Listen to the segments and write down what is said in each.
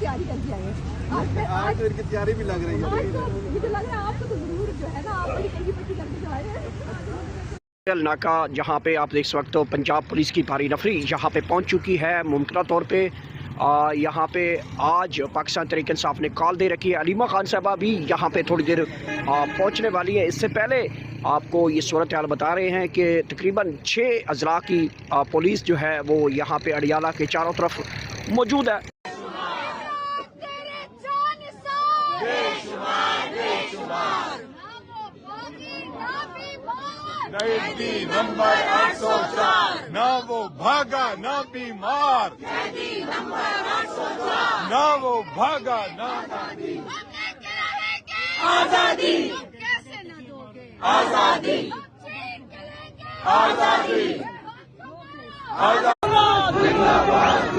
तैयारी करके आए हैं। आज तो इनकी तैयारी भी लग रही है। आज तो मुझे लग रहा है आपको तो जरूर जो है ना, आप बड़ी कड़ी पट्टी करके जो आए हैं। नाका जहाँ पे आप देख सकते हो पंजाब पुलिस की भारी नफरी यहाँ पे पहुँच चुकी है मुमकिन तौर पे। यहाँ पे आज पाकिस्तान तहरीक इंसाफ ने कॉल दे रखी है। अलीमा खान साहबा भी यहाँ पे थोड़ी देर पहुँचने वाली है। इससे पहले आपको ये सूरत हाल बता रहे हैं कि तकरीबन 6 अजला की पुलिस जो है वो यहाँ पे अडियाला के चारों तरफ मौजूद है। नंबर 804 ना वो भागा ना बीमार, ना वो भागा ना आजादी कैसे न दोगे, आजादी आजादी जिंदाबाद जिंदाबाद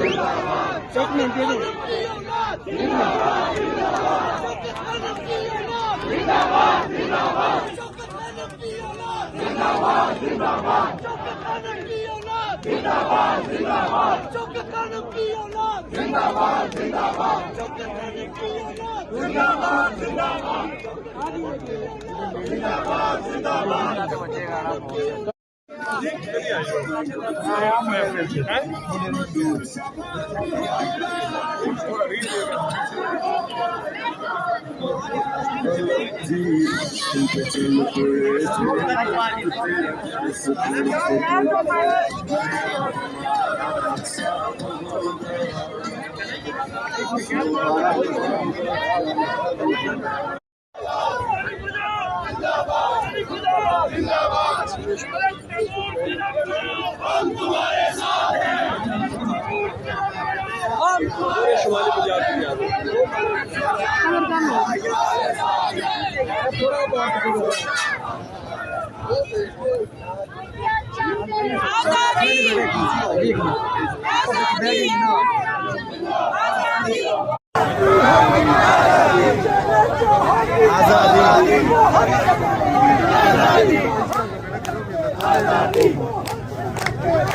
शुमाली पंजाब की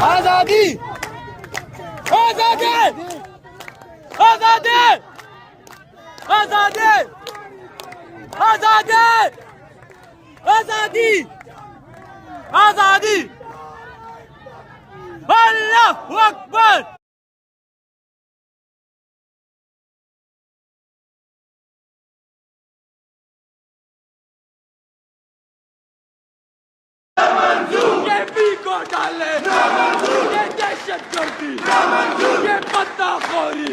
आजादी आजादी आजादी आजादी आजादी आजादी आजादी अल्लाहू अकबर। ये पी को डाले ये दहशत गर्दी, ये बदनाखोरी।